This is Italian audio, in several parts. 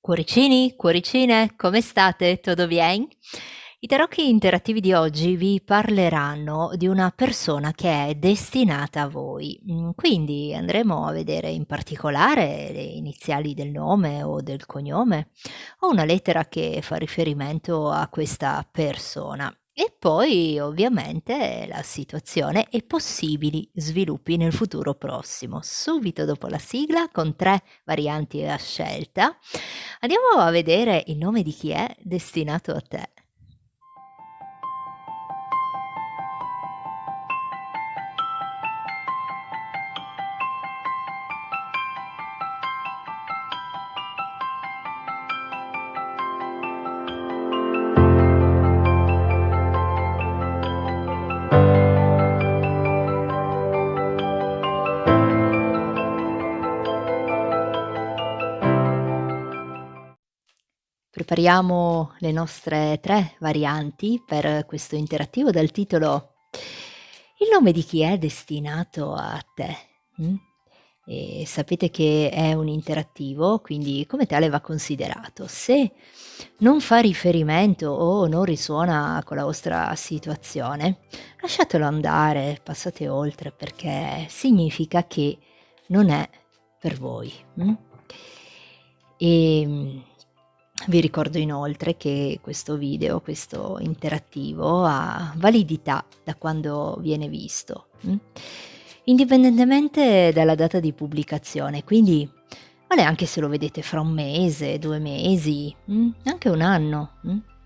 Cuoricini, cuoricine, come state? Tutto bien? I tarocchi interattivi di oggi vi parleranno di una persona che è destinata a voi. Quindi andremo a vedere in particolare le iniziali del nome o del cognome o una lettera che fa riferimento a questa persona. E poi ovviamente la situazione e possibili sviluppi nel futuro prossimo. Subito dopo la sigla con 3 varianti a scelta. Andiamo a vedere il nome di chi è destinato a te. Prepariamo le nostre 3 varianti per questo interattivo dal titolo "Il nome di chi è destinato a te". mh? E sapete che è un interattivo, quindi come tale va considerato. Se non fa riferimento o non risuona con la vostra situazione, lasciatelo andare, passate oltre perché significa che non è per voi. Ehm, Vi ricordo inoltre che questo video, questo interattivo, ha validità da quando viene visto, indipendentemente dalla data di pubblicazione, quindi vale anche se lo vedete fra 1 mese, 2 mesi, anche 1 anno,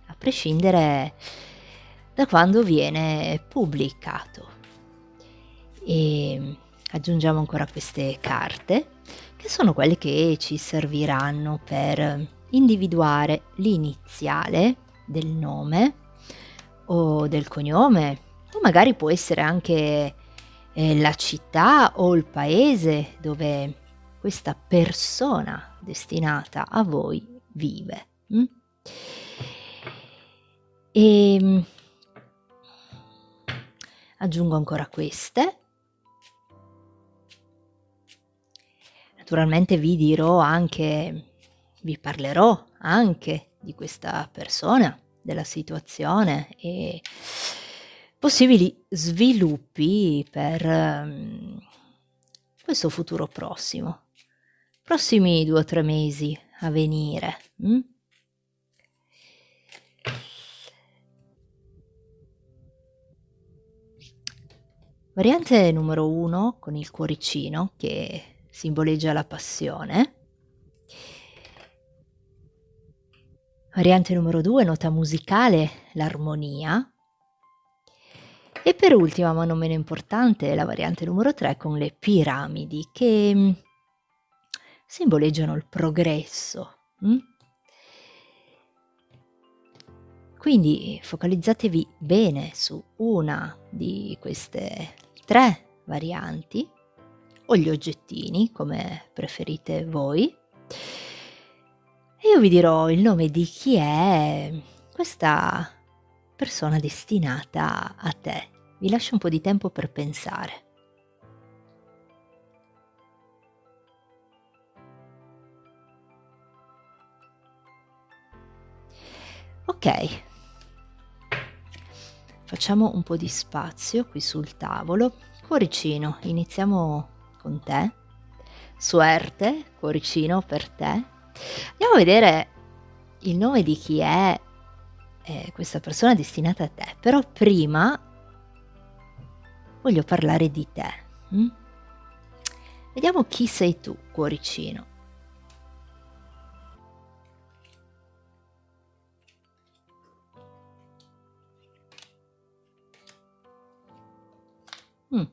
a prescindere da quando viene pubblicato. Aggiungiamo ancora queste carte, che sono quelle che ci serviranno per individuare l'iniziale del nome o del cognome, o magari può essere anche, la città o il paese dove questa persona destinata a voi vive, Ehm, aggiungo ancora queste. Naturalmente vi parlerò anche di questa persona, della situazione e possibili sviluppi per, questo futuro prossimo. Prossimi 2 o 3 mesi a venire, Variante numero 1 con il cuoricino che simboleggia la passione. Variante numero 2, nota musicale, l'armonia. E per ultima, ma non meno importante, la variante numero 3 con le piramidi che, simboleggiano il progresso, Quindi focalizzatevi bene su una di queste 3 varianti o gli oggettini, come preferite voi, e io vi dirò il nome di chi è questa persona destinata a te. Vi lascio un po' di tempo per pensare. Ok, facciamo un po' di spazio qui sul tavolo. Cuoricino, iniziamo con te. Suerte, cuoricino, per te. Andiamo a vedere il nome di chi è questa persona destinata a te, però prima voglio parlare di te. Vediamo chi sei tu, cuoricino. Mh.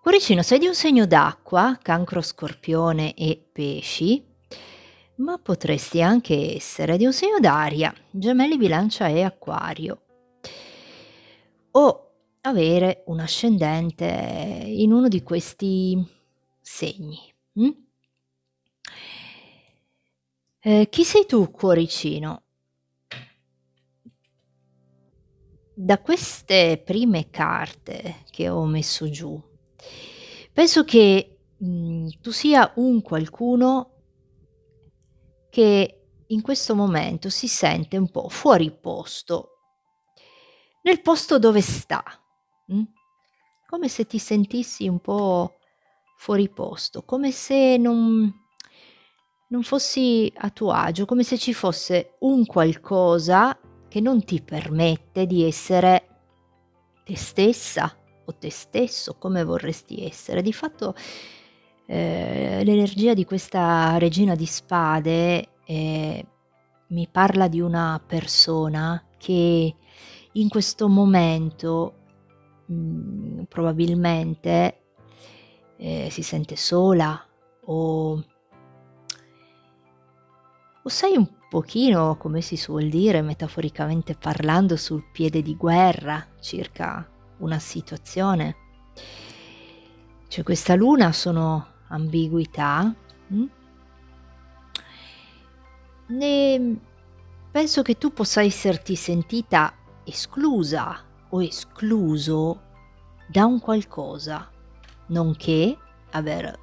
Cuoricino, sei di un segno d'acqua, Cancro, Scorpione e Pesci, ma potresti anche essere di un segno d'aria, Gemelli, Bilancia e Acquario, o avere un ascendente in uno di questi segni, Chi sei tu, cuoricino? Da queste prime carte che ho messo giù, penso che, tu sia un qualcuno che in questo momento si sente un po' fuori posto, nel posto dove sta, mh? Come se ti sentissi un po' fuori posto, come se non fossi a tuo agio, come se ci fosse un qualcosa che non ti permette di essere te stessa o te stesso come vorresti essere. Di fatto, l'energia di questa regina di spade, mi parla di una persona che in questo momento, probabilmente, si sente sola o sei un pochino, come si suol dire, metaforicamente parlando, sul piede di guerra circa una situazione. Cioè questa luna sono ambiguità, mh? E penso che tu possa esserti sentita esclusa o escluso da un qualcosa, nonché aver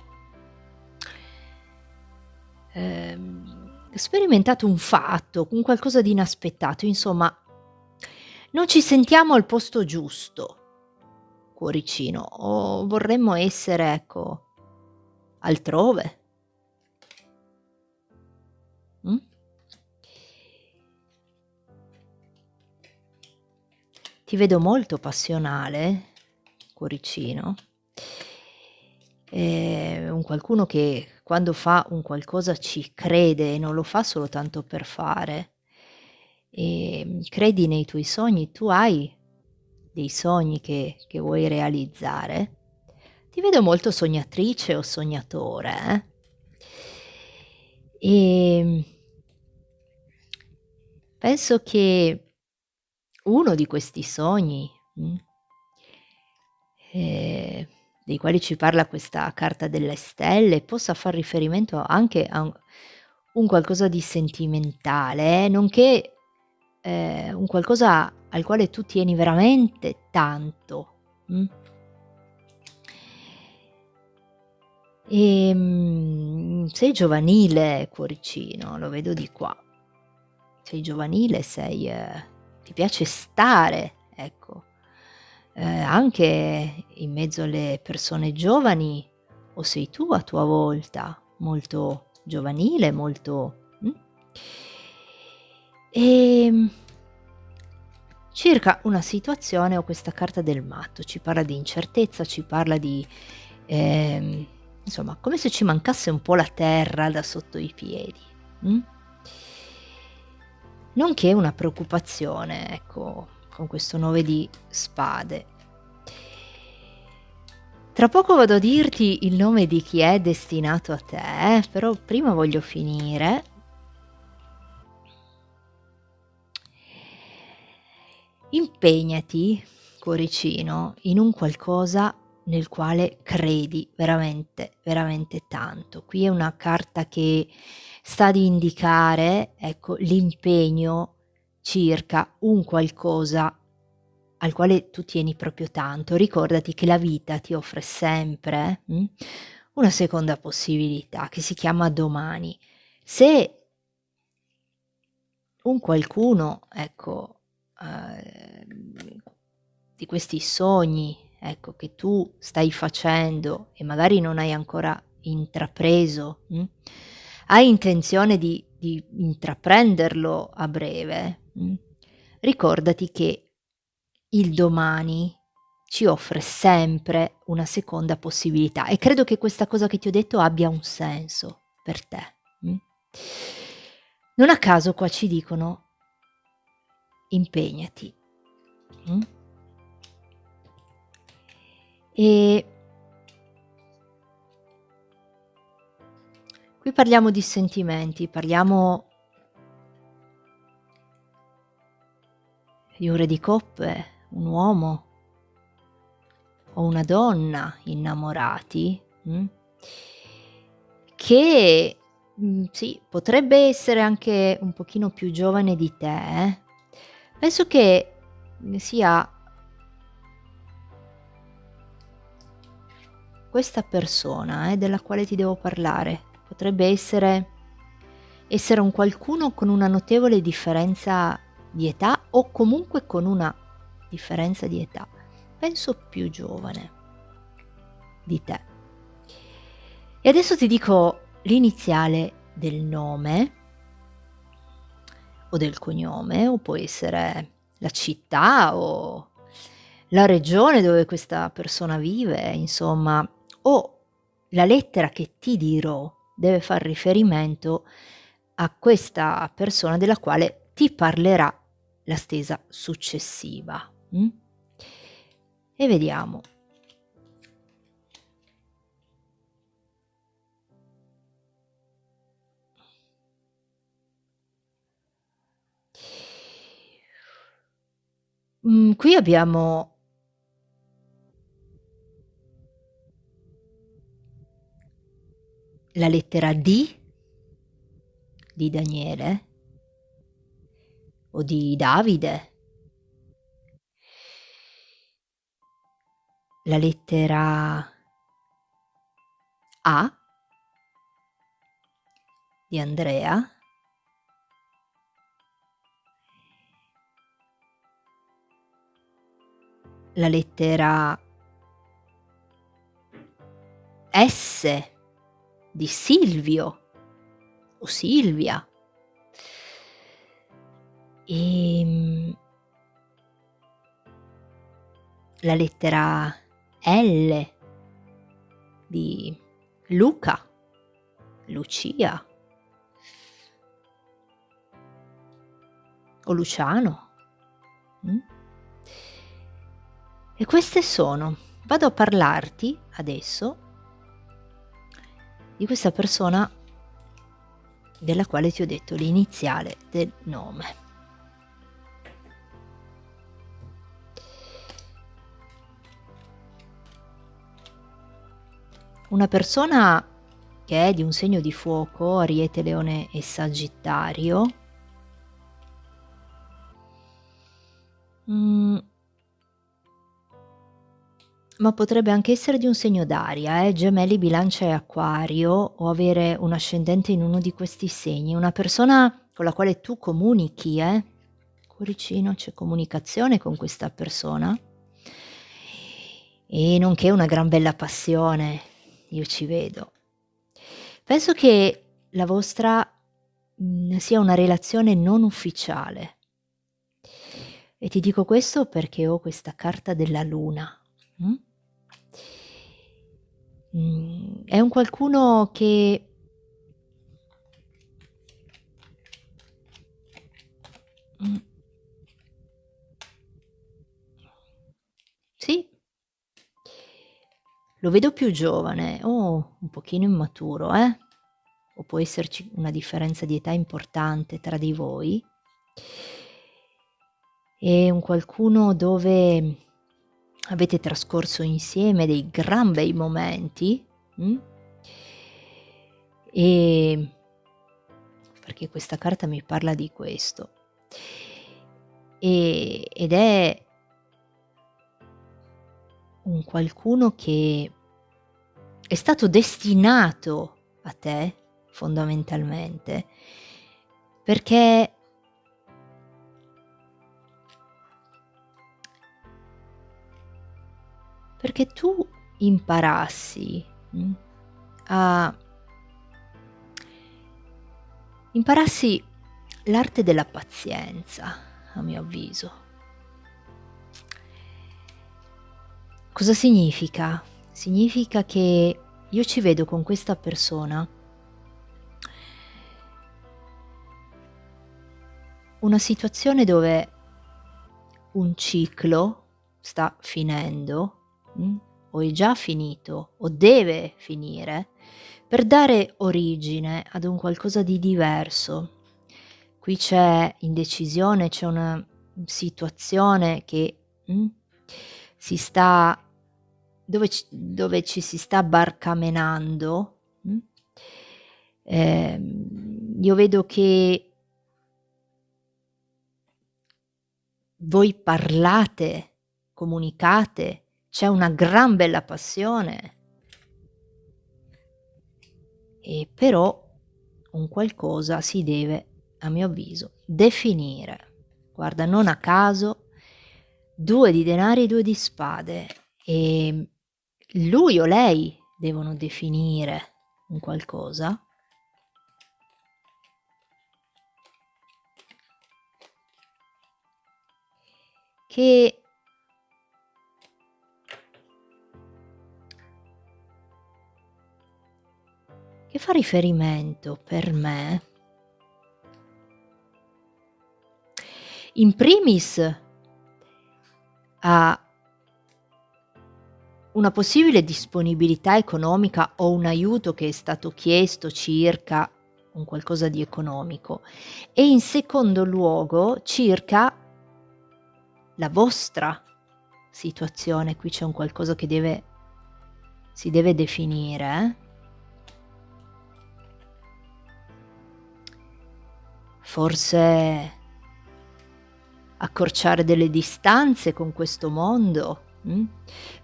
sperimentato un fatto, un qualcosa di inaspettato, insomma non ci sentiamo al posto giusto, cuoricino, o vorremmo essere, ecco, altrove, mh? Ti vedo molto passionale, cuoricino, un qualcuno che quando fa un qualcosa ci crede e non lo fa solo tanto per fare. Credi nei tuoi sogni, tu hai dei sogni che vuoi realizzare? Ti vedo molto sognatrice o sognatore, eh. Ehm, penso che uno di questi sogni, ehm, dei quali ci parla questa carta delle stelle, possa far riferimento anche a un qualcosa di sentimentale, nonché, un qualcosa al quale tu tieni veramente tanto, sei giovanile, cuoricino, lo vedo di qua. Sei giovanile, ti piace stare, ecco, anche in mezzo alle persone giovani, o sei tu a tua volta molto giovanile, molto ehm, circa una situazione ho questa carta del matto, ci parla di incertezza, ci parla di ehm, insomma, come se ci mancasse un po' la terra da sotto i piedi, mh? Nonché una preoccupazione, ecco, con questo 9 di spade. Tra poco vado a dirti il nome di chi è destinato a te, però prima voglio finire. Impegnati, cuoricino, in un qualcosa nel quale credi veramente, veramente tanto. Qui è una carta che sta ad indicare, ecco, l'impegno circa un qualcosa al quale tu tieni proprio tanto. Ricordati che la vita ti offre sempre, una seconda possibilità che si chiama domani. Se un qualcuno, ecco, di questi sogni, ecco, che tu stai facendo e magari non hai ancora intrapreso, hai intenzione di intraprenderlo a breve, ricordati che il domani ci offre sempre una seconda possibilità e credo che questa cosa che ti ho detto abbia un senso per te, mh. Non a caso qua ci dicono: impegnati, mh. E qui parliamo di sentimenti, parliamo di un re di coppe, un uomo o una donna innamorati, che, sì, potrebbe essere anche un pochino più giovane di te. Penso che, sia questa persona, della quale ti devo parlare. Potrebbe essere essere un qualcuno con una notevole differenza di età o comunque con una differenza di età, penso più giovane di te. E adesso ti dico l'iniziale del nome o del cognome, o può essere la città o la regione dove questa persona vive, insomma, o la lettera che ti dirò deve far riferimento a questa persona della quale ti parlerà la stesa successiva. E vediamo. Qui abbiamo la lettera D di Daniele o di Davide, la lettera A di Andrea, la lettera S di Silvio o Silvia, la lettera L di Luca, Lucia o Luciano. E queste vado a parlarti adesso di questa persona della quale ti ho detto l'iniziale del nome. Una persona che è di un segno di fuoco, Ariete, Leone e Sagittario. Ma potrebbe anche essere di un segno d'aria, Gemelli, Bilancia e Acquario, o avere un ascendente in uno di questi segni. Una persona con la quale tu comunichi, cuoricino, c'è comunicazione con questa persona, e nonché una gran bella passione, io ci vedo. Penso che la vostra sia una relazione non ufficiale, e ti dico questo perché ho questa carta della luna. È un qualcuno che sì, lo vedo più giovane o un pochino immaturo, o può esserci una differenza di età importante tra di voi. È un qualcuno dove avete trascorso insieme dei gran bei momenti, e perché questa carta mi parla di questo. Ed è un qualcuno che è stato destinato a te, fondamentalmente, perché tu imparassi l'arte della pazienza, a mio avviso. Cosa significa? Significa che io ci vedo con questa persona una situazione dove un ciclo sta finendo, o è già finito o deve finire, per dare origine ad un qualcosa di diverso. Qui c'è indecisione, c'è una situazione che dove ci si sta barcamenando. Io vedo che voi parlate, comunicate, c'è una gran bella passione, e però un qualcosa si deve, a mio avviso, definire. Guarda, non a caso, 2 di denari, 2 di spade, lui o lei devono definire un qualcosa che fa riferimento per me, in primis a una possibile disponibilità economica o un aiuto che è stato chiesto circa un qualcosa di economico, e in secondo luogo circa la vostra situazione. Qui c'è un qualcosa che si deve definire. Forse accorciare delle distanze con questo mondo,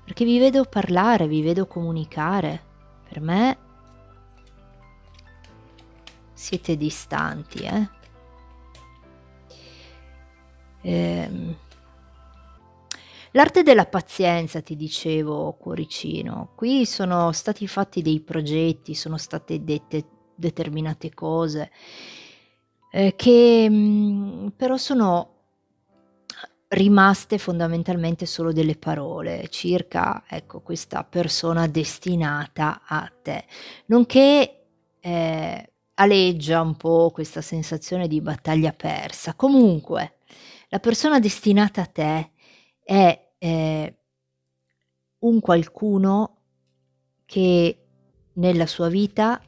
perché vi vedo parlare, vi vedo comunicare. Per me siete distanti, L'arte della pazienza, ti dicevo, cuoricino. Qui sono stati fatti dei progetti, sono state dette determinate cose, che, però sono rimaste fondamentalmente solo delle parole circa, ecco, questa persona destinata a te, nonché, aleggia un po' questa sensazione di battaglia persa. Comunque, la persona destinata a te è, un qualcuno che nella sua vita,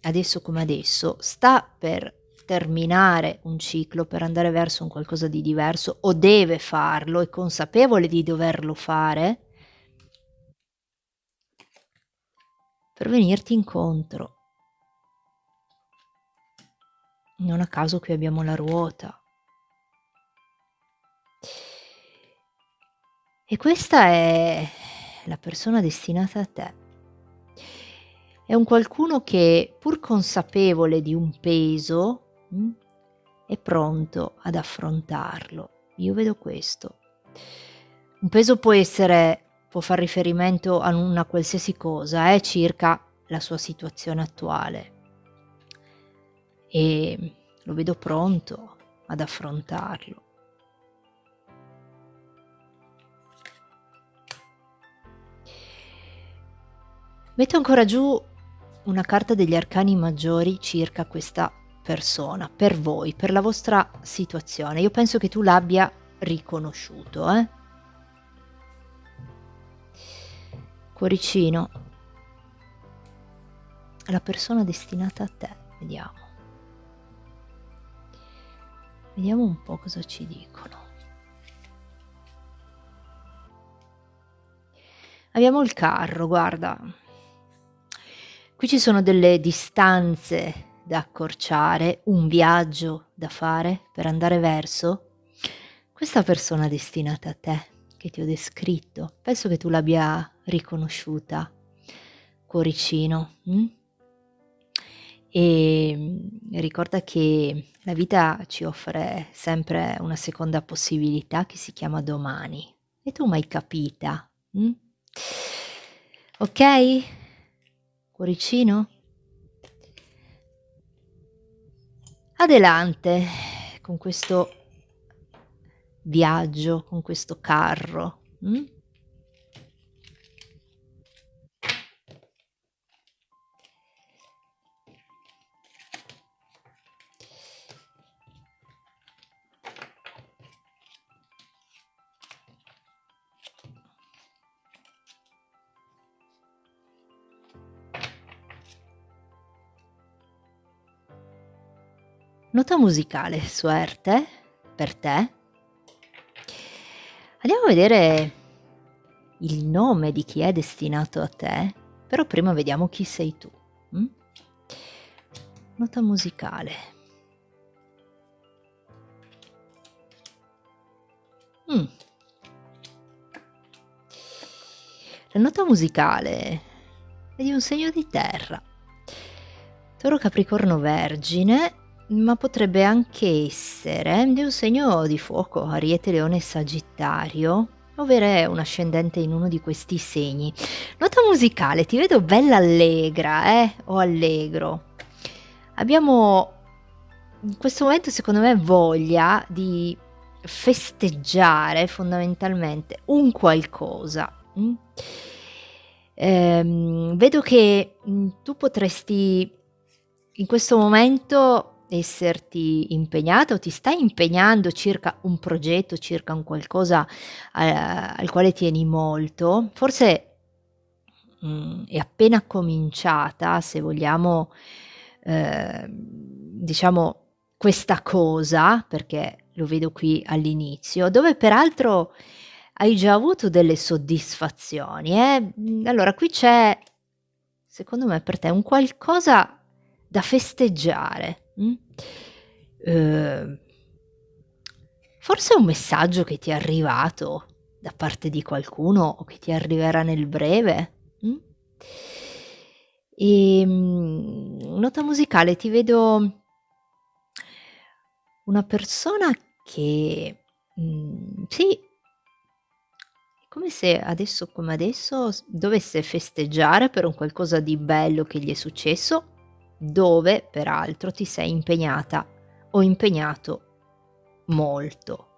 adesso come adesso, sta per terminare un ciclo, per andare verso un qualcosa di diverso, o deve farlo, è consapevole di doverlo fare, per venirti incontro. Non a caso qui abbiamo la ruota. E questa è la persona destinata a te. È un qualcuno che, pur consapevole di un peso, è pronto ad affrontarlo. Io vedo questo. Un peso può far riferimento a una qualsiasi cosa, circa la sua situazione attuale. E lo vedo pronto ad affrontarlo. Metto ancora giù una carta degli arcani maggiori circa questa persona, per voi, per la vostra situazione. Io penso che tu l'abbia riconosciuto, Cuoricino, la persona destinata a te, vediamo. Vediamo un po' cosa ci dicono. Abbiamo il carro, guarda. Qui ci sono delle distanze da accorciare, un viaggio da fare per andare verso questa persona destinata a te, che ti ho descritto. Penso che tu l'abbia riconosciuta, cuoricino. Ricorda che la vita ci offre sempre una seconda possibilità che si chiama domani, e tu m'hai capita, okay, cuoricino? Adelante con questo viaggio, con questo carro, Nota musicale, suerte, per te. Andiamo a vedere il nome di chi è destinato a te, però prima vediamo chi sei tu. Nota musicale. La nota musicale è di un segno di terra. Toro, Capricorno, Vergine, ma potrebbe anche essere di un segno di fuoco, Ariete, Leone, Sagittario, o avere un ascendente in uno di questi segni. Nota musicale, ti vedo bella allegra, o allegro. Abbiamo in questo momento, secondo me, voglia di festeggiare fondamentalmente un qualcosa. Vedo che tu potresti in questo momento esserti impegnata o ti stai impegnando circa un progetto, circa un qualcosa al quale tieni molto. Forse è appena cominciata, se vogliamo, diciamo questa cosa, perché lo vedo qui all'inizio, dove peraltro hai già avuto delle soddisfazioni, eh. Allora qui c'è, secondo me, per te un qualcosa da festeggiare, Uhm, forse un messaggio che ti è arrivato da parte di qualcuno o che ti arriverà nel breve, nota musicale, ti vedo una persona che, sì, è come se adesso come adesso dovesse festeggiare per un qualcosa di bello che gli è successo, dove peraltro ti sei impegnata o impegnato molto,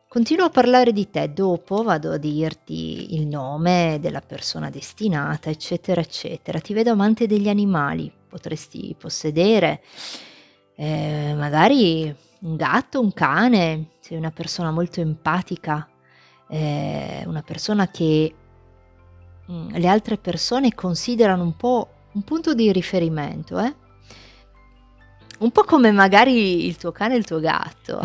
Continuo a parlare di te, dopo vado a dirti il nome della persona destinata, eccetera, eccetera. Ti vedo amante degli animali, potresti possedere, magari un gatto, un cane, sei una persona molto empatica, una persona che, le altre persone considerano un po' un punto di riferimento, un po' come magari il tuo cane e il tuo gatto.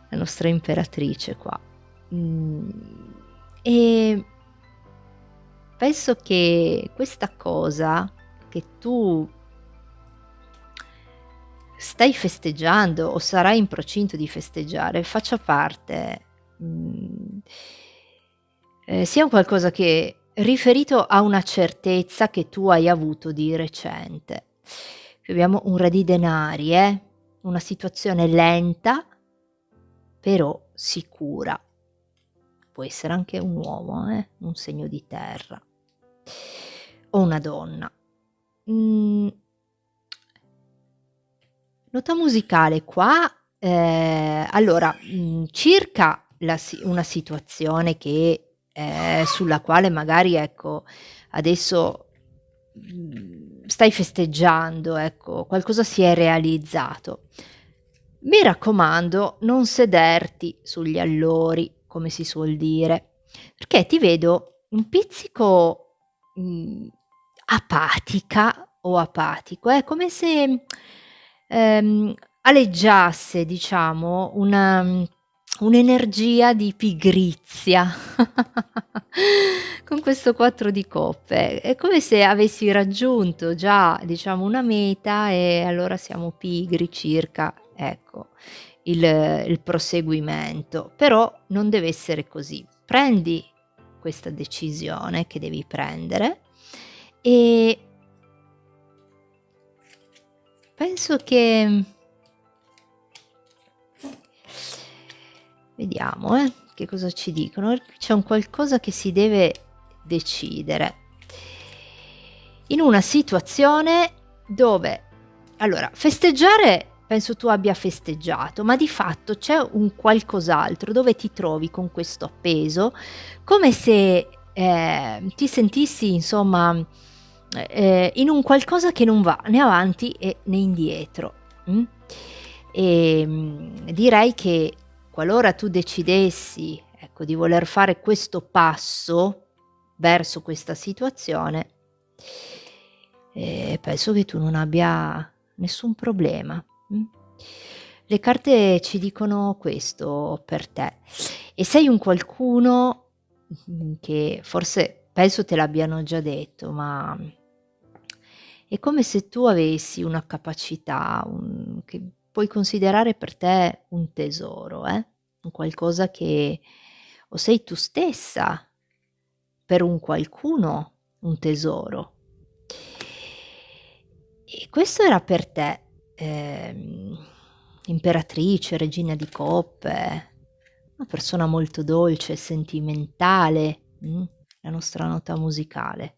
La nostra imperatrice qua. E penso che questa cosa che tu stai festeggiando o sarai in procinto di festeggiare faccia parte, sia un qualcosa che riferito a una certezza che tu hai avuto di recente. Qui abbiamo un re di denari, una situazione lenta però sicura. Può essere anche un uomo, un segno di terra o una donna. Mhmm, Nota musicale qua, allora, circa una situazione che sulla quale magari, ecco, adesso, stai festeggiando, ecco, qualcosa si è realizzato. Mi raccomando, non sederti sugli allori, come si suol dire, perché ti vedo un pizzico, apatica o apatico, è come se, ehm, aleggiasse, diciamo, un'energia di pigrizia con questo 4 di coppe. È come se avessi raggiunto già, diciamo, una meta e allora siamo pigri circa, ecco, il proseguimento. Però non deve essere così. Prendi questa decisione che devi prendere e penso che vediamo, che cosa ci dicono. C'è un qualcosa che si deve decidere. In una situazione dove allora, festeggiare penso tu abbia festeggiato, ma di fatto c'è un qualcos'altro dove ti trovi con questo appeso, come se, ti sentissi insomma, in un qualcosa che non va né avanti né indietro, direi che qualora tu decidessi, ecco, di voler fare questo passo verso questa situazione, penso che tu non abbia nessun problema, Le carte ci dicono questo per te e sei un qualcuno, che forse penso te l'abbiano già detto, ma è come se tu avessi una capacità, che puoi considerare per te un tesoro, un qualcosa che o sei tu stessa per un qualcuno un tesoro. E questo era per te, imperatrice, regina di coppe, una persona molto dolce e sentimentale, la nostra nota musicale.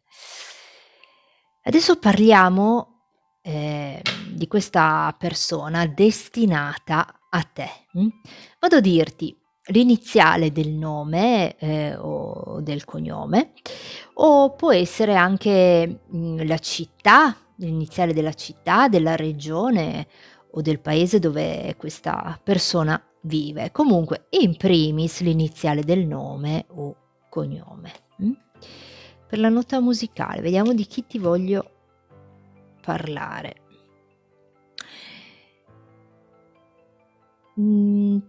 Adesso parliamo, di questa persona destinata a te, Vado a dirti l'iniziale del nome, o del cognome, o può essere anche, la città, l'iniziale della città, della regione o del paese dove questa persona vive. Comunque in primis l'iniziale del nome o cognome, Per la nota musicale, vediamo di chi ti voglio parlare.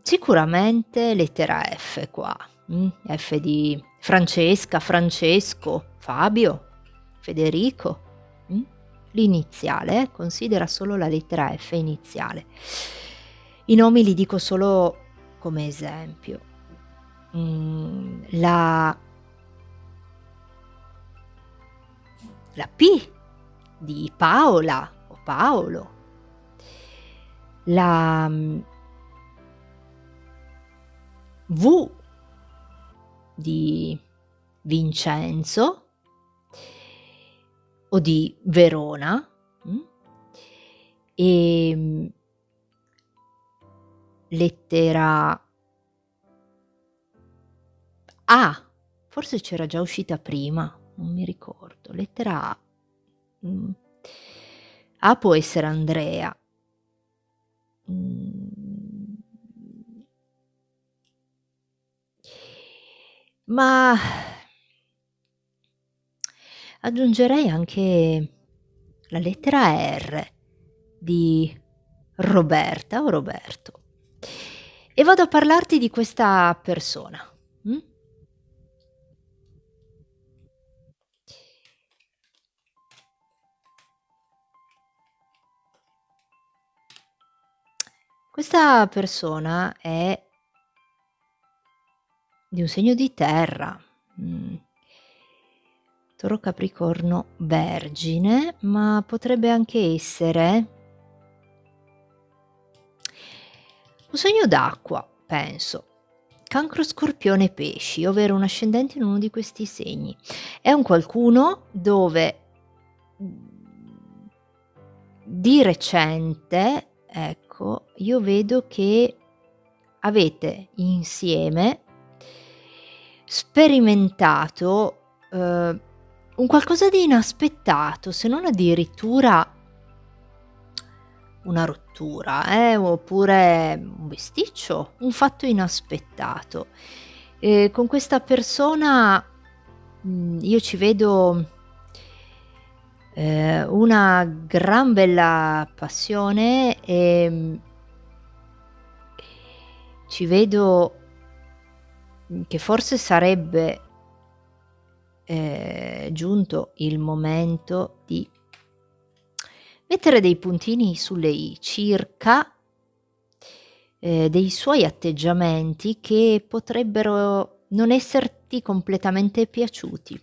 Sicuramente lettera F qua, F di Francesca, Francesco, Fabio, Federico, mh? L'iniziale, considera solo la lettera F iniziale. I nomi li dico solo come esempio. La P di Paola o Paolo, la V di Vincenzo o di Verona, lettera A, forse c'era già uscita prima, non mi ricordo. Lettera A. A può essere Andrea. Ma aggiungerei anche la lettera R di Roberta o Roberto. E vado a parlarti di questa persona. Questa persona è di un segno di terra, Toro, Capricorno, Vergine, ma potrebbe anche essere un segno d'acqua, penso. Cancro, Scorpione, Pesci, ovvero un ascendente in uno di questi segni. È un qualcuno dove di recente, ecco, io vedo che avete insieme sperimentato un qualcosa di inaspettato, se non addirittura una rottura, oppure un bisticcio, un fatto inaspettato. Con questa persona, io ci vedo, una gran bella passione, ci vedo, che forse sarebbe, giunto il momento di mettere dei puntini sulle i circa, dei suoi atteggiamenti che potrebbero non esserti completamente piaciuti.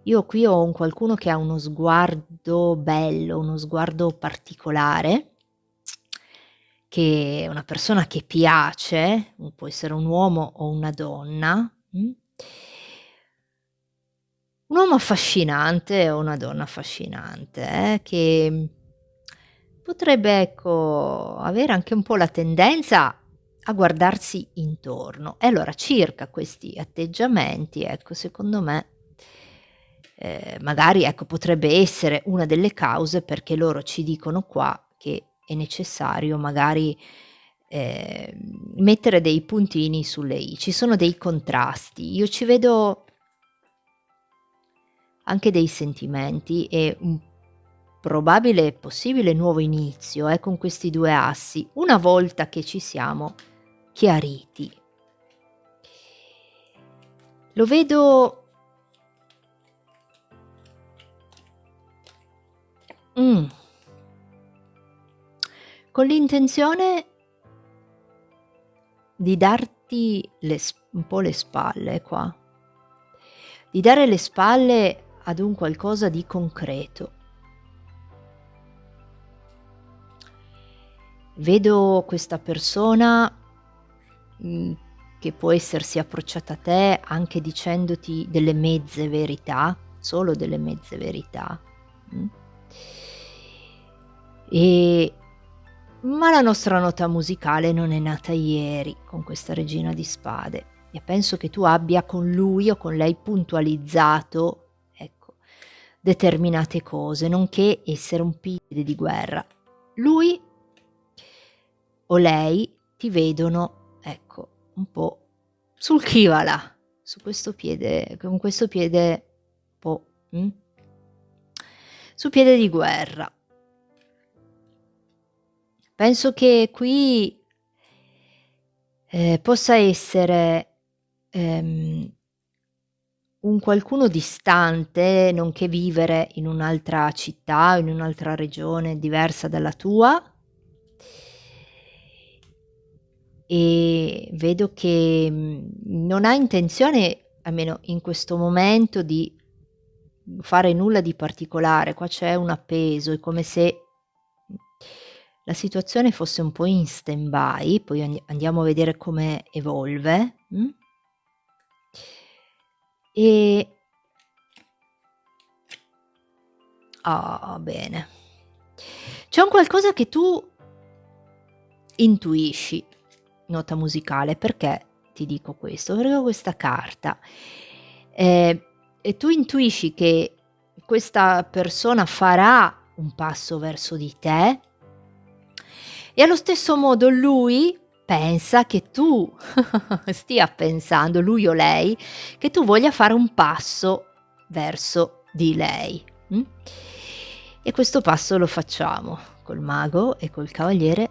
Io qui ho un qualcuno che ha uno sguardo bello, uno sguardo particolare, che è una persona che piace, può essere un uomo o una donna, un uomo affascinante o una donna affascinante, che potrebbe, ecco, avere anche un po' la tendenza a guardarsi intorno. E allora circa questi atteggiamenti, ecco, secondo me, magari, ecco, potrebbe essere una delle cause perché loro ci dicono qua che è necessario magari, mettere dei puntini sulle i. Ci sono dei contrasti. Io ci vedo anche dei sentimenti e un probabile e possibile nuovo inizio, con questi 2 assi, una volta che ci siamo chiariti. Lo vedo con l'intenzione di darti un po' le spalle qua. di dare le spalle ad un qualcosa di concreto. Vedo questa persona, mhmm, che può essersi approcciata a te anche dicendoti delle mezze verità, solo delle mezze verità, mh. E ma la nostra nota musicale non è nata ieri con questa regina di spade e penso che tu abbia con lui o con lei puntualizzato, ecco, determinate cose, nonché essere un piede di guerra. Lui o lei ti vedono, ecco, un po' sul chi va là, su questo piede con questo piede un po', su piede di guerra. Penso che qui, possa essere, ehm, un qualcuno distante, nonché vivere in un'altra città, in un'altra regione diversa dalla tua. E vedo che, non hai intenzione, almeno in questo momento, di fare nulla di particolare. Qua c'è un appeso, è come se, mhmm, la situazione fosse un po' in stand-by, poi andiamo a vedere come evolve, e bene. C'è un qualcosa che tu intuisci, nota musicale, perché ti dico questo? Perché ho questa carta, ehm, e tu intuisci che questa persona farà un passo verso di te e allo stesso modo lui pensa che tu stia pensando, lui o lei, che tu voglia fare un passo verso di lei, e questo passo lo facciamo col mago e col cavaliere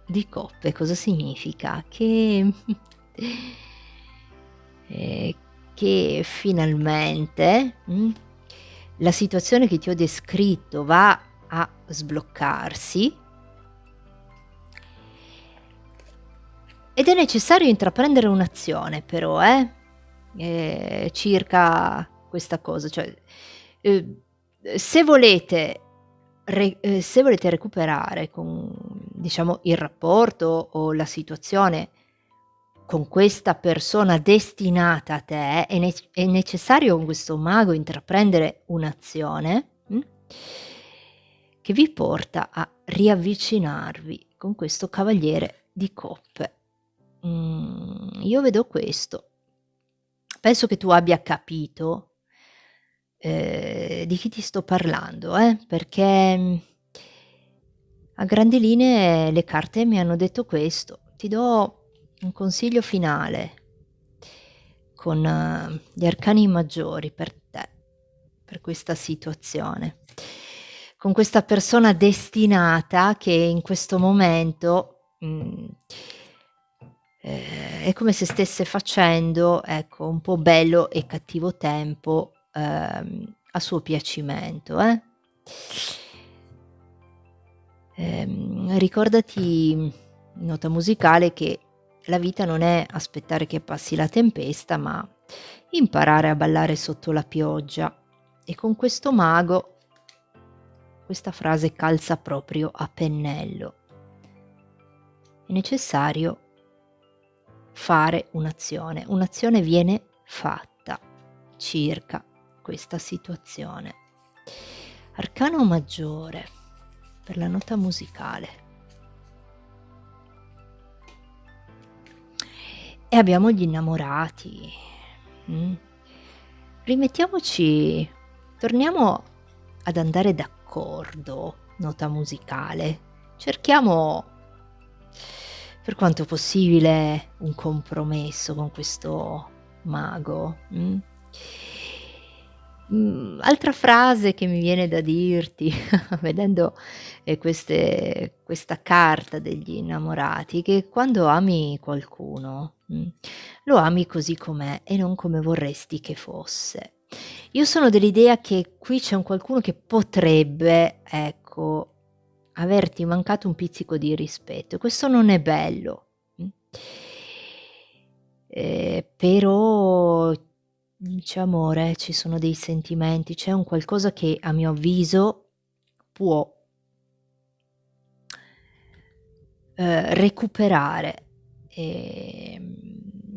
di coppe. Cosa significa? Ehm, che finalmente, la situazione che ti ho descritto va a sbloccarsi ed è necessario intraprendere un'azione però, circa questa cosa, cioè, uhm, se volete se volete recuperare con diciamo il rapporto o la situazione con questa persona destinata a te, è necessario con questo mago intraprendere un'azione, che vi porta a riavvicinarvi con questo cavaliere di coppe. Io vedo questo. Penso che tu abbia capito, di chi ti sto parlando, perché, a grandi linee le carte mi hanno detto questo. Ti do un consiglio finale con gli arcani maggiori per te, per questa situazione. Con questa persona destinata che in questo momento, è come se stesse facendo, ecco, un po' bello e cattivo tempo, a suo piacimento, Ricordati, nota musicale, che la vita non è aspettare che passi la tempesta, ma imparare a ballare sotto la pioggia. E con questo mago questa frase calza proprio a pennello. È necessario fare un'azione. Un'azione viene fatta circa questa situazione. Arcano maggiore per la nota musicale. E abbiamo gli innamorati. Rimettiamoci torniamo ad andare d'accordo, nota musicale. Cerchiamo, per quanto possibile, un compromesso con questo mago, altra frase che mi viene da dirti vedendo, questa carta degli innamorati, che quando ami qualcuno, lo ami così com'è e non come vorresti che fosse. Io sono dell'idea che qui c'è un qualcuno che potrebbe, ecco, averti mancato un pizzico di rispetto e questo non è bello, però c'è amore, ci sono dei sentimenti, c'è un qualcosa che a mio avviso può recuperare, e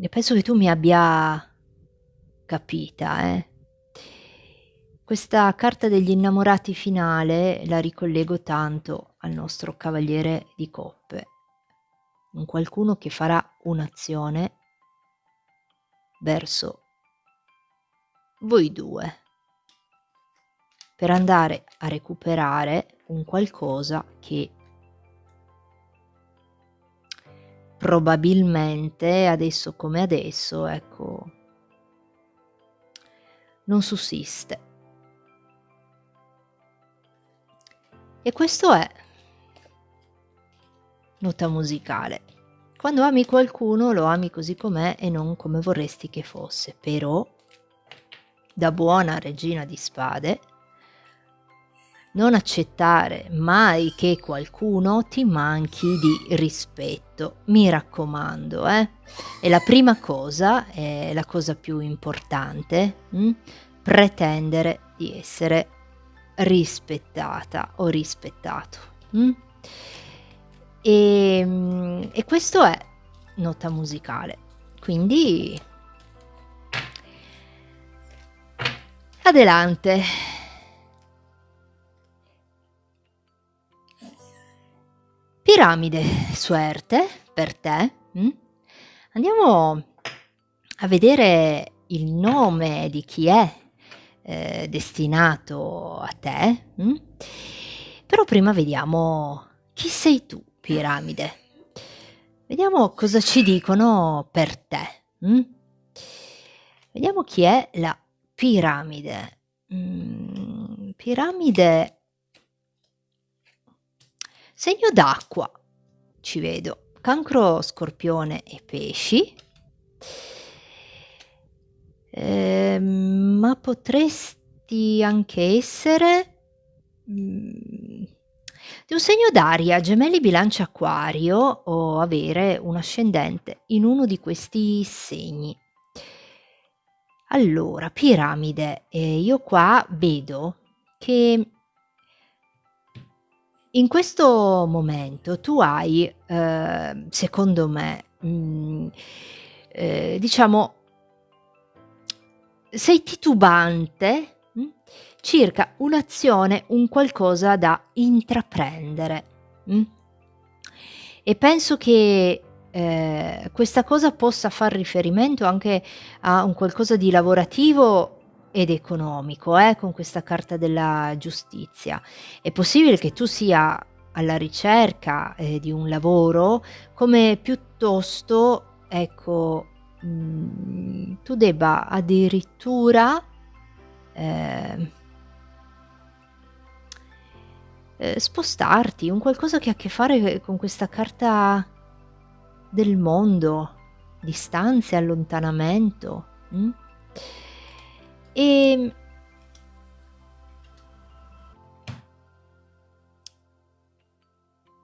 penso che tu mi abbia capita, Questa carta degli innamorati finale la ricollego tanto al nostro cavaliere di coppe, un qualcuno che farà un'azione verso voi 2 per andare a recuperare un qualcosa che probabilmente adesso come adesso, ecco, non sussiste. E questo è nota musicale. Quando ami qualcuno lo ami così com'è e non come vorresti che fosse, però da buona regina di spade non accettare mai che qualcuno ti manchi di rispetto, mi raccomando, È la prima cosa, è la cosa più importante, pretendere di essere rispettata o rispettato, e questo è nota musicale. Quindi adelante. Piramide, suerte per te. Andiamo a vedere il nome di chi è, destinato a te, però prima vediamo chi sei tu, piramide. Vediamo cosa ci dicono per te, Vediamo chi è la piramide. Piramide segno d'acqua, ci vedo, Cancro, Scorpione e Pesci. Ma potresti anche essere, di un segno d'aria, Gemelli, Bilancia, Acquario, o avere un ascendente in uno di questi segni. Allora, piramide, io qua vedo che in questo momento tu hai, secondo me, diciamo sei titubante, circa un'azione, un qualcosa da intraprendere, e penso che, questa cosa possa far riferimento anche a un qualcosa di lavorativo ed economico, con questa carta della giustizia. È possibile che tu sia alla ricerca, di un lavoro, come piuttosto, ecco, tu debba addirittura, spostarti, un qualcosa che ha a che fare con questa carta del mondo, distanze, allontanamento, ehm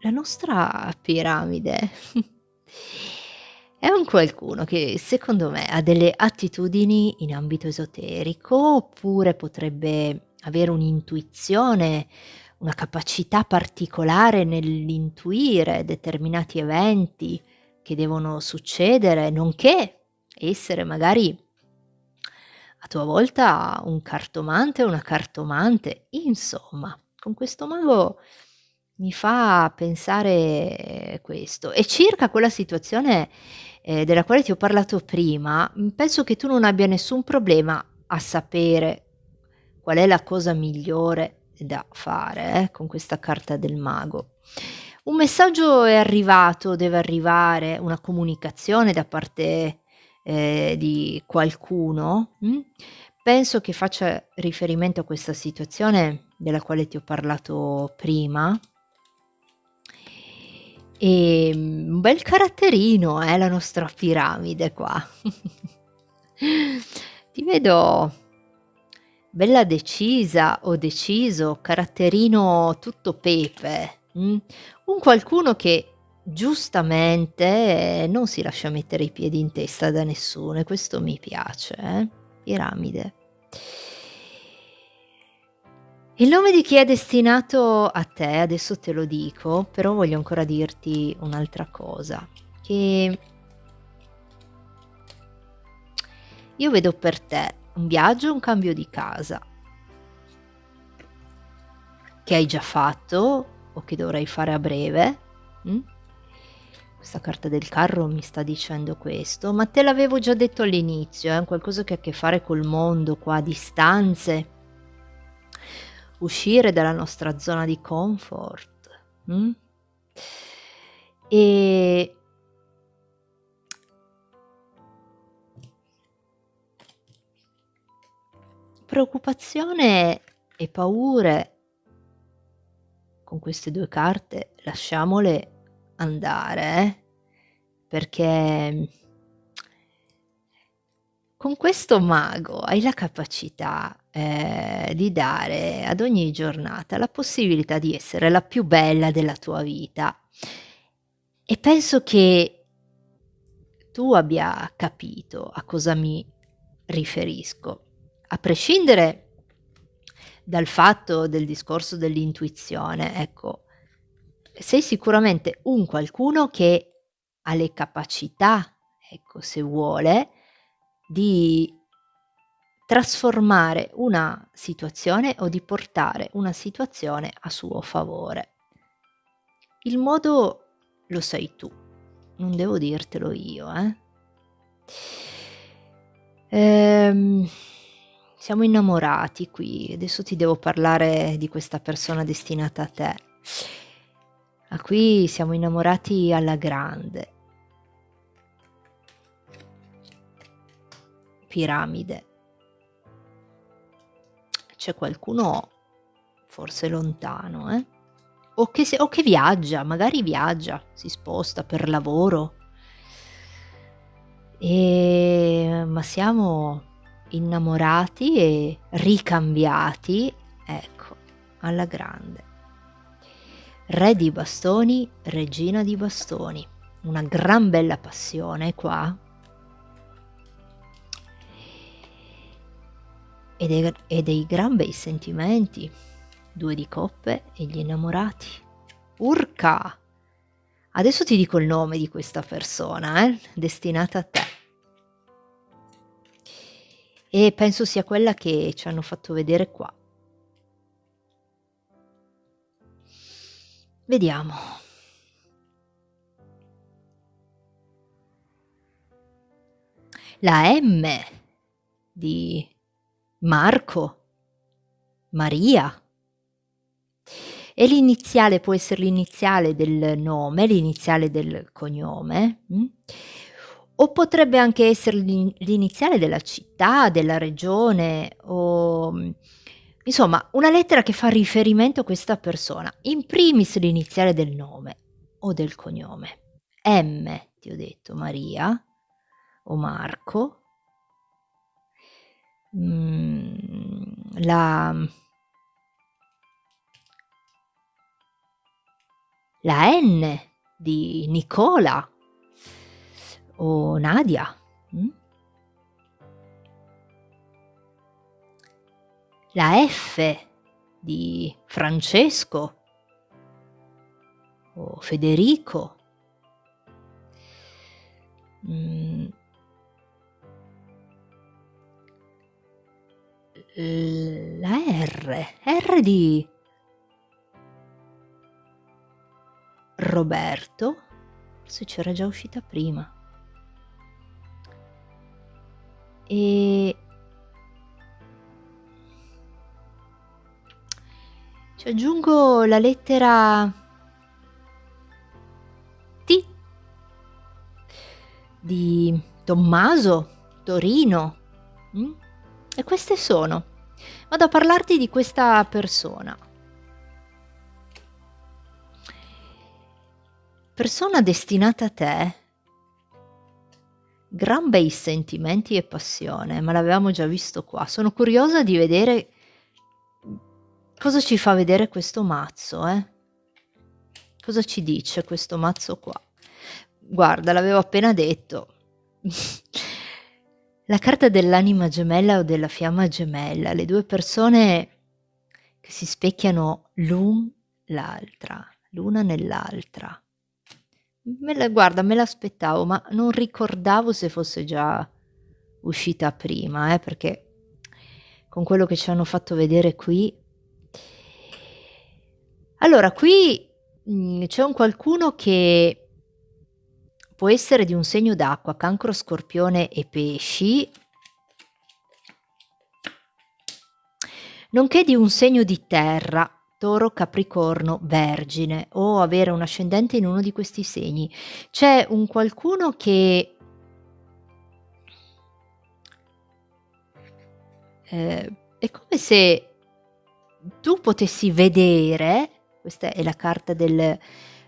la nostra piramide è un qualcuno che secondo me ha delle attitudini in ambito esoterico, oppure potrebbe avere un'intuizione, una capacità particolare nell'intuire determinati eventi che devono succedere, nonché essere magari a tua volta un cartomante o una cartomante. Insomma, con questo mago mi fa pensare questo. E circa quella situazione, della quale ti ho parlato prima, penso che tu non abbia nessun problema a sapere qual è la cosa migliore da fare, con questa carta del mago. Un messaggio è arrivato, deve arrivare, una comunicazione da parte, di qualcuno, penso che faccia riferimento a questa situazione della quale ti ho parlato prima. Un bel caratterino, la nostra piramide qua. Ti vedo bella decisa o deciso, caratterino tutto pepe, un qualcuno che giustamente non si lascia mettere i piedi in testa da nessuno, e questo mi piace, Piramide. Il nome di chi è destinato a te, adesso te lo dico, però voglio ancora dirti un'altra cosa, che io vedo per te un viaggio, un cambio di casa che hai già fatto o che dovrai fare a breve. mm? Questa carta del carro mi sta dicendo questo, ma te l'avevo già detto all'inizio, è qualcosa che ha a che fare col mondo, qua, distanze, uscire dalla nostra zona di comfort. mm? E preoccupazione e paure con queste 2 carte lasciamole andare, perché con questo mago hai la capacità, di dare ad ogni giornata la possibilità di essere la più bella della tua vita. E penso che tu abbia capito a cosa mi riferisco. A prescindere dal fatto del discorso dell'intuizione, ecco, sei sicuramente un qualcuno che ha le capacità, ecco, se vuole, di trasformare una situazione o di portare una situazione a suo favore. Il modo lo sai tu, non devo dirtelo io, Ehm, Siamo innamorati qui, adesso ti devo parlare di questa persona destinata a te. Ma qui siamo innamorati alla grande. Piramide. C'è qualcuno forse lontano, o che viaggia, magari viaggia, si sposta per lavoro. Ma siamo innamorati e ricambiati, ecco, alla grande. Re di bastoni, regina di bastoni, una gran bella passione qua. E dei gran bei sentimenti, 2 di coppe e gli innamorati. Urca! Adesso ti dico il nome di questa persona, destinata a te. E penso sia quella che ci hanno fatto vedere qua. Vediamo. La M di Marco, Maria. E l'iniziale può essere l'iniziale del nome, l'iniziale del cognome, o potrebbe anche essere l'iniziale della città, della regione o, insomma una lettera che fa riferimento a questa persona. In primis l'iniziale del nome o del cognome. M, ti ho detto, Maria o Marco. La N di Nicola o Nadia. La F di Francesco o Federico. La R di Roberto, forse c'era già uscita prima. E ci aggiungo la lettera T di Tommaso, Torino. E queste sono. Vado a parlarti di questa persona. Persona destinata a te, gran bei sentimenti e passione, ma l'avevamo già visto qua. Sono curiosa di vedere cosa ci fa vedere questo mazzo, Cosa ci dice questo mazzo qua? Guarda, l'avevo appena detto. La carta dell'anima gemella o della fiamma gemella, le 2 persone che si specchiano l'una nell'altra. Guarda, me l'aspettavo, ma non ricordavo se fosse già uscita prima, perché con quello che ci hanno fatto vedere qui. Allora, qui c'è un qualcuno che può essere di un segno d'acqua, Cancro, Scorpione e Pesci, nonché di un segno di terra, Toro, Capricorno, Vergine, o avere un ascendente in uno di questi segni. C'è un qualcuno che è come se tu potessi vedere, questa è la carta del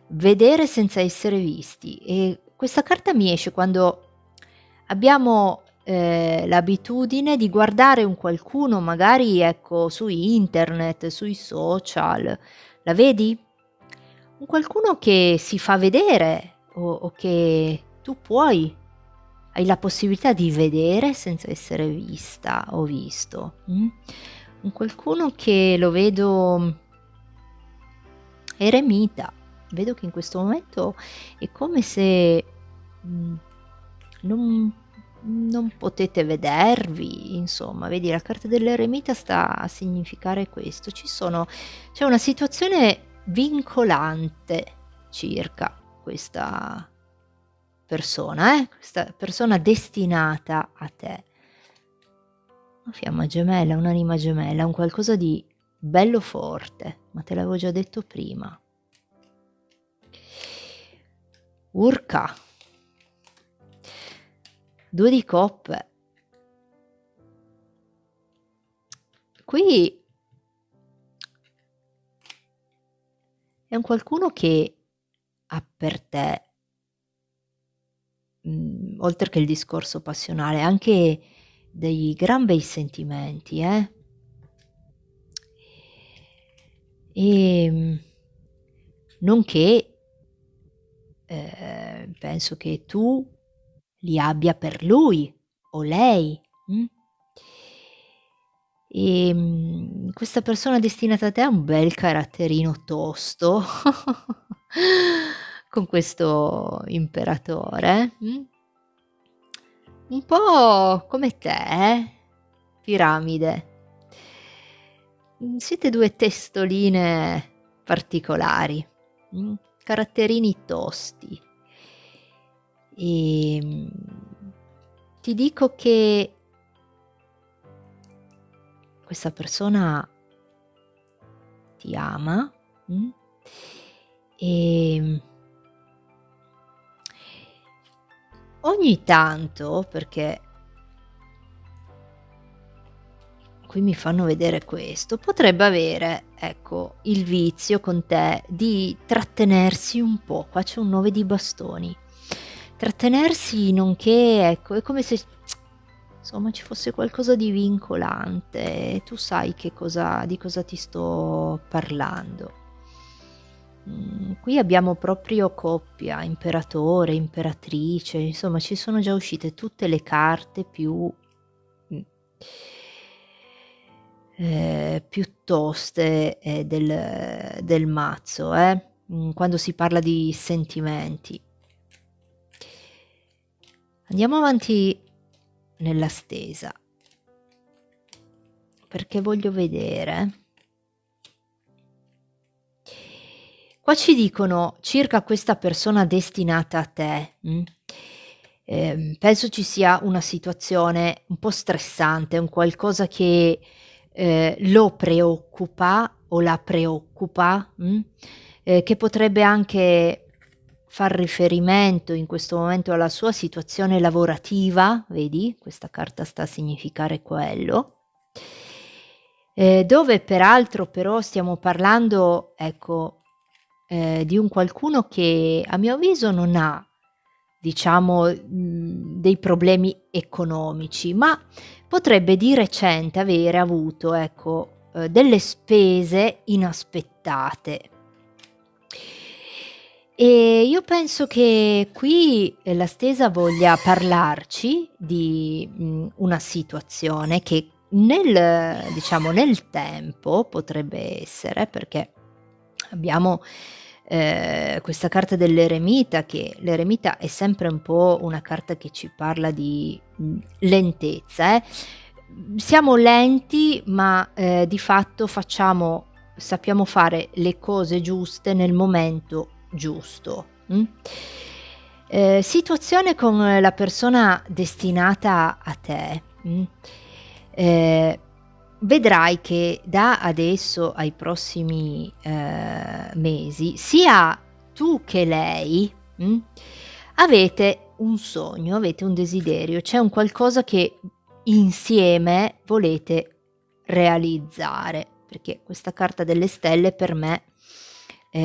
vedere senza essere visti, e questa carta mi esce quando abbiamo, l'abitudine di guardare un qualcuno magari, ecco, su internet, sui social. La vedi? Un qualcuno che si fa vedere o che tu hai la possibilità di vedere senza essere vista o visto, un qualcuno che lo vedo eremita. Vedo che in questo momento è come se, non potete vedervi, insomma, vedi la carta dell'eremita sta a significare questo. C'è una situazione vincolante circa questa persona, questa persona destinata a te. Una fiamma gemella, un'anima gemella, un qualcosa di bello forte, ma te l'avevo già detto prima. Urca, 2 di coppe. Qui è un qualcuno che ha per te, oltre che il discorso passionale, anche dei gran bei sentimenti, nonché, penso che tu li abbia per lui o lei, questa persona destinata a te ha un bel caratterino tosto con questo imperatore, un po' come te, piramide. Siete 2 testoline particolari, caratterini tosti. Ti dico che questa persona ti ama, ogni tanto, perché qui mi fanno vedere questo, potrebbe avere, ecco, il vizio con te di trattenersi un po'. Qua c'è un 9 di bastoni. Trattenersi, nonché, ecco, è come se insomma ci fosse qualcosa di vincolante e tu sai di cosa ti sto parlando. Qui abbiamo proprio coppia, imperatore, imperatrice, insomma ci sono già uscite tutte le carte più toste, del mazzo, quando si parla di sentimenti. Andiamo avanti nella stesa, perché voglio vedere. Qua ci dicono circa questa persona destinata a te, penso ci sia una situazione un po' stressante, un qualcosa che, lo preoccupa o la preoccupa, che potrebbe anche far riferimento in questo momento alla sua situazione lavorativa, vedi? Questa carta sta a significare quello. Dove peraltro però stiamo parlando, ecco, di un qualcuno che a mio avviso non ha, diciamo, dei problemi economici, ma potrebbe di recente avere avuto, ecco, delle spese inaspettate. Io penso che qui, la stesa voglia parlarci di, una situazione che nel tempo potrebbe essere, perché abbiamo, questa carta dell'eremita, che l'eremita è sempre un po' una carta che ci parla di, lentezza, siamo lenti ma, di fatto sappiamo fare le cose giuste nel momento giusto, situazione con la persona destinata a te, ehm, vedrai che da adesso ai prossimi, mesi, sia tu che lei, avete un sogno, avete un desiderio, c'è un qualcosa che insieme volete realizzare, perché questa carta delle stelle per me,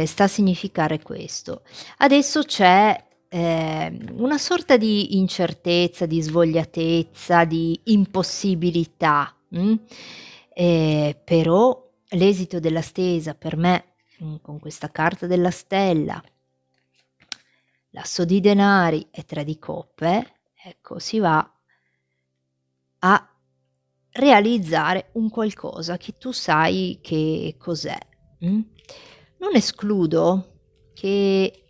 sta a significare questo. Adesso c'è, una sorta di incertezza, di svogliatezza, di impossibilità, però l'esito della stesa per me, con questa carta della stella, l'asso di denari e 3 di coppe, ecco, si va a realizzare un qualcosa che tu sai che cos'è, mh? Non escludo che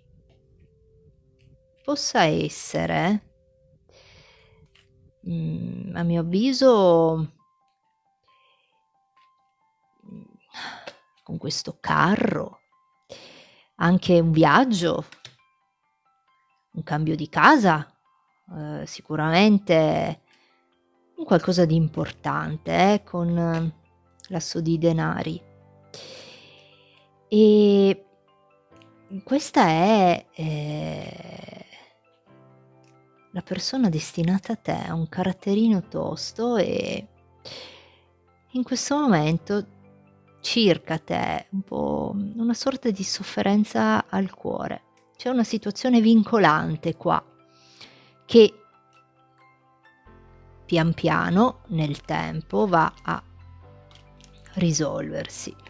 possa essere, a mio avviso, mhmm, con questo carro, anche un viaggio, un cambio di casa, sicuramente un qualcosa di importante, con l'asso di denari. E questa è, la persona destinata a te, ha un caratterino tosto e in questo momento circa te un po', una sorta di sofferenza al cuore. C'è una situazione vincolante qua, che pian piano nel tempo va a risolversi.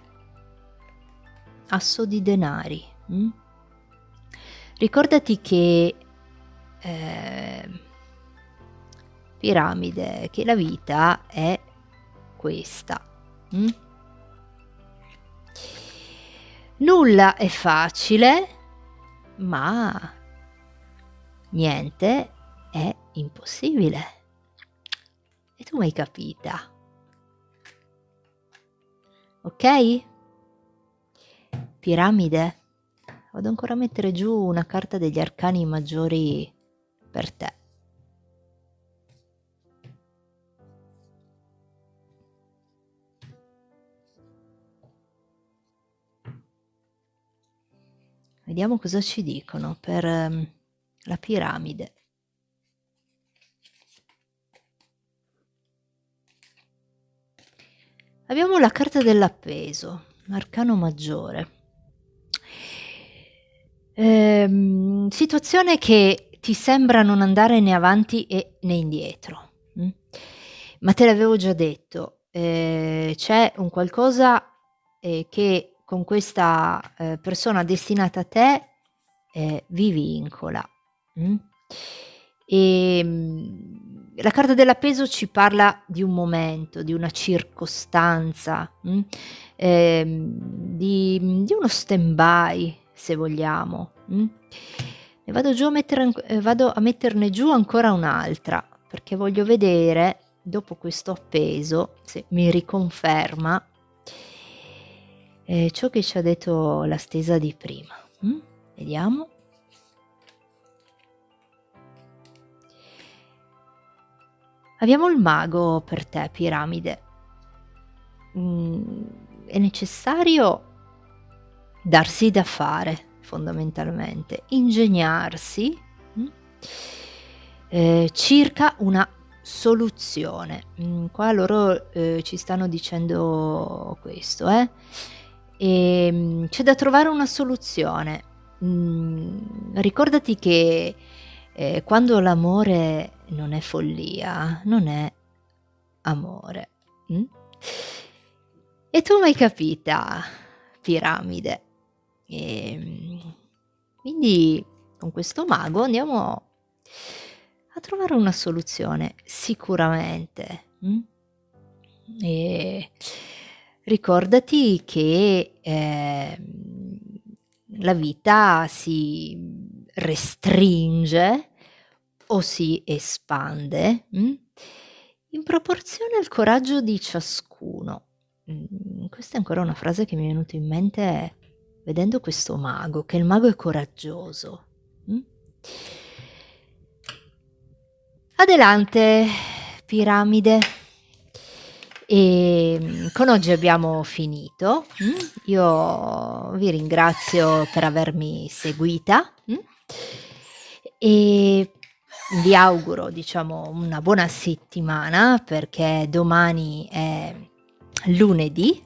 Asso di denari, ricordati che, ehm, piramide, che la vita è questa, mh? Nulla è facile, ma niente è impossibile. E tu m'hai capita, okay? Piramide, vado ancora a mettere giù una carta degli arcani maggiori per te. Vediamo cosa ci dicono per, la piramide. Abbiamo la carta dell'appeso, arcano maggiore. Situazione che ti sembra non andare né avanti né indietro, ma te l'avevo già detto, c'è un qualcosa, che con questa, persona destinata a te, vi vincola, mh? La carta dell'appeso ci parla di un momento, di una circostanza, di uno stand-by se vogliamo, Ne vado a metterne giù ancora un'altra, perché voglio vedere, dopo questo appeso, se mi riconferma, ciò che ci ha detto la stesa di prima, vediamo. Abbiamo il mago per te, piramide. È necessario darsi da fare fondamentalmente, ingegnarsi, mh, circa una soluzione. Qua loro, ci stanno dicendo questo, c'è da trovare una soluzione. Ricordati che, quando l'amore non è follia, non è amore, mh? E tu m'hai capita, piramide. Ehm, Quindi con questo mago andiamo a trovare una soluzione sicuramente, e ricordati che, la vita si restringe o si espande, in proporzione al coraggio di ciascuno. Questa è ancora una frase che mi è venuta in mente vedendo questo mago, che il mago è coraggioso, mh? Adelante piramide. Con oggi abbiamo finito, io vi ringrazio per avermi seguita, e vi auguro, diciamo, una buona settimana perché domani è lunedì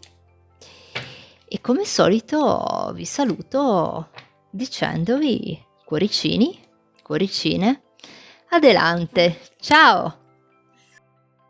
e come solito vi saluto dicendovi cuoricini, cuoricine, adelante, ciao.